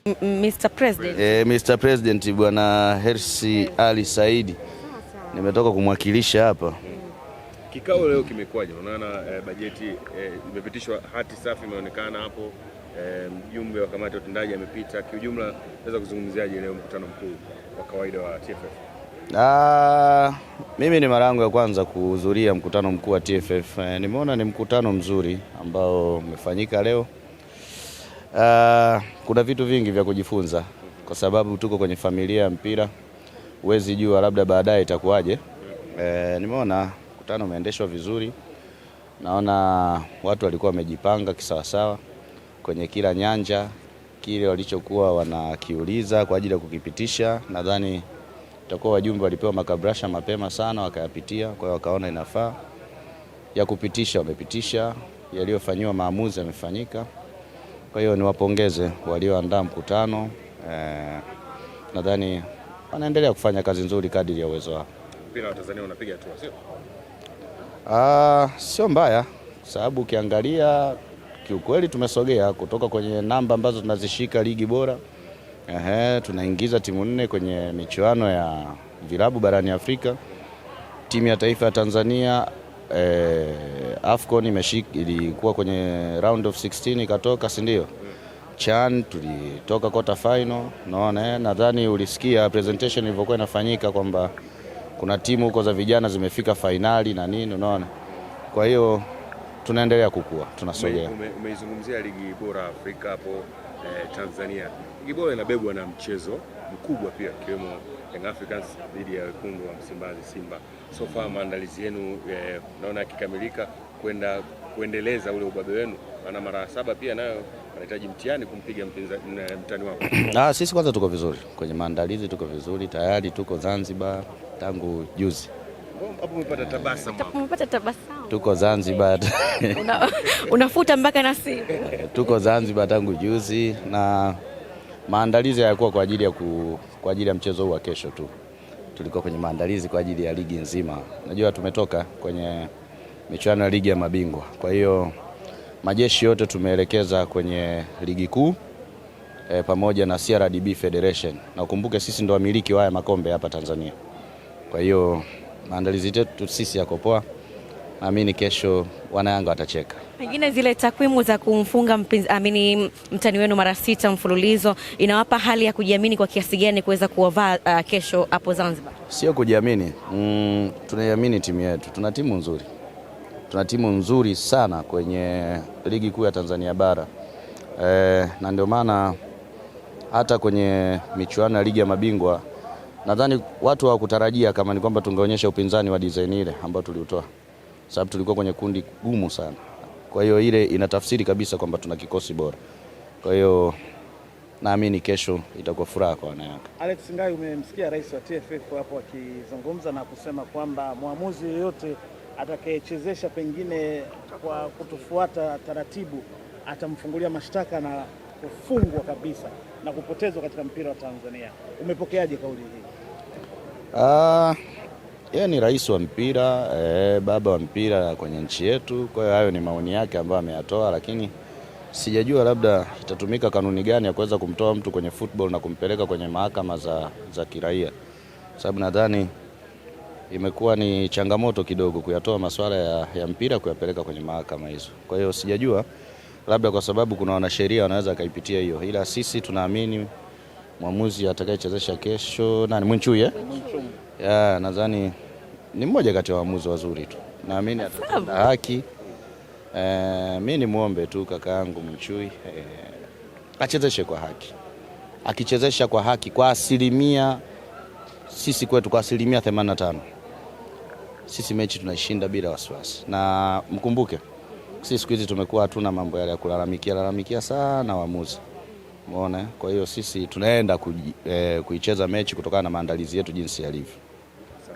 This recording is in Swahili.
Mr. President. Mr. President Bwana Hersi Ali Saidi. Nimetoka kumwakilisha hapa. Kikao leo kimekuwaje? Unaona bajeti imepitishwa, hati safi imeonekana hapo, mjumbe wa kamati ya utendaji amepita. Kiujumla naweza kuzungumziaje leo mkutano mkuu wa kawaida wa TFF? Mimi ni mara yangu ya kwanza kuhudhuria mkutano mkuu wa TFF. Nimeona ni mkutano mzuri ambao umefanyika leo. Kuna vitu vingi vya kujifunza kwa sababu tuko kwenye familia ya mpira. Huwezi jua labda baadaye itakuwaje. Nimeona mkutano umeendeshwa vizuri. Naona watu walikuwa wamejipanga kisawasawa kwenye kila nyanja, kile walichokuwa wanakiuliza kwa ajili ya kukipitisha. Nadhani itakuwa wajumbe walipewa makabrasha mapema sana wakayapitia, kwa hiyo wakaona inafaa ya kupitisha, wamepitisha, yaliyofanywa maamuzi yamefanyika. Kwa hiyo niwapongeze walioandaa mkutano. Nadhani wanaendelea kufanya kazi nzuri kadiri ya uwezo wao. Mpira wa Tanzania unapiga hatua, sio? Sio mbaya, sababu ukiangalia kiukweli tumesogea kutoka kwenye namba ambazo tunazishika ligi bora. Tunaingiza timu 4 kwenye michuano ya vilabu barani Afrika. Timu ya taifa ya Tanzania AFCON ilikuwa kwenye round of 16 ikatoka, si ndio? CHAN tulitoka quarter final. Naona nadhani ulisikia presentation ilivyokuwa inafanyika kwamba kuna timu huko za vijana zimefika finali na nini, unaona. Kwa hiyo tunaendelea kukua, tunasogea. Umeizungumzia ligi bora Afrika hapo Tanzania. Ligi bora inabebwa na mchezo mkubwa pia, kiwemo Young Africans dhidi ya wekundu wa Msimbazi Simba. So far maandalizi yenu naona yakikamilika kuendeleza ule ubabe wenu, maana mara 7 pia nayo anahitaji mtihani kumpiga mtani wako. Sisi kwanza tuko vizuri kwenye maandalizi, tuko vizuri tayari, tuko Zanzibar tangu juzi. Hapo umepata tabasamu. Umepata tabasamu. Tuko Zanzibar. Unafuta mpaka na simu. Tuko Zanzibar tangu juzi na maandalizi hayakuwa kwa ajili ya mchezo huu wa kesho tu. Tulikuwa kwenye maandalizi kwa ajili ya ligi nzima. Najua tumetoka kwenye michuano ya ligi ya mabingwa. Kwa hiyo majeshi yote tumeelekeza kwenye ligi kuu pamoja na CRDB Federation. Na ukumbuke sisi ndio wamiliki wa haya makombe hapa Tanzania. Kwa hiyo maandalizi yetu sisi yako poa. Naamini kesho wanayanga watacheka. Pengine zile takwimu za kumfunga mtani wenu mara 6 mfululizo inawapa hali ya kujiamini kwa kiasi gani kuweza kuwavaa kesho hapo Zanzibar? Sio kujiamini. Tunaiamini timu yetu. Tuna timu nzuri. Tuna timu nzuri sana kwenye ligi kuu ya Tanzania bara. Na ndio maana hata kwenye michuano ya ligi ya mabingwa nadhani watu hawakutarajia kama ni kwamba tungeonyesha upinzani wa design ile ambao tuliutoa. Sababu tulikuwa kwenye kundi gumu sana. Kwa hiyo ile inatafsiri kabisa kwamba tuna kikosi bora. Kwa hiyo naamini kesho itakuwa furaha kwa wanayanga. Alex Ngai, umemsikia rais wa TFF hapo akizungumza na kusema kwamba muamuzi yeyote atakayechezesha pengine kwa kutofuata taratibu atamfungulia mashtaka na kufungwa kabisa na kupotezwa katika mpira wa Tanzania. Umepokeaje kauli hii? Yeye ni rais wa mpira, baba wa mpira kwenye nchi yetu. Kwa hiyo hayo ni maoni yake ambayo ameyatoa, lakini sijajua labda itatumika kanuni gani ya kuweza kumtoa mtu kwenye football na kumpeleka kwenye mahakama za kiraia. Sababu nadhani imekuwa ni changamoto kidogo kuyatoa masuala ya mpira kuyapeleka kwenye mahakama hizo. Kwa hiyo sijajua labda kwa sababu kuna wanasheria wanaweza kaipitia hiyo. Ila sisi tunaamini mwamuzi atakayechezesha kesho na ni Mwinchui nadhani ni mmoja kati ya waamuzi wazuri tu. Naamini atatenda haki. Mimi ni muombe tu kaka yangu Mwinchui achezeshe kwa haki. Akichezesha kwa haki kwa asilimia, sisi kwetu kwa asilimia 85. Sisi mechi tunashinda bila wasiwasi. Na mkumbuke sisi siku hizi tumekuwa hatuna mambo yale ya kulalamikia sana waamuzi. Umeona? Kwa hiyo sisi tunaenda kuicheza mechi kutokana na maandalizi yetu jinsi yalivyo.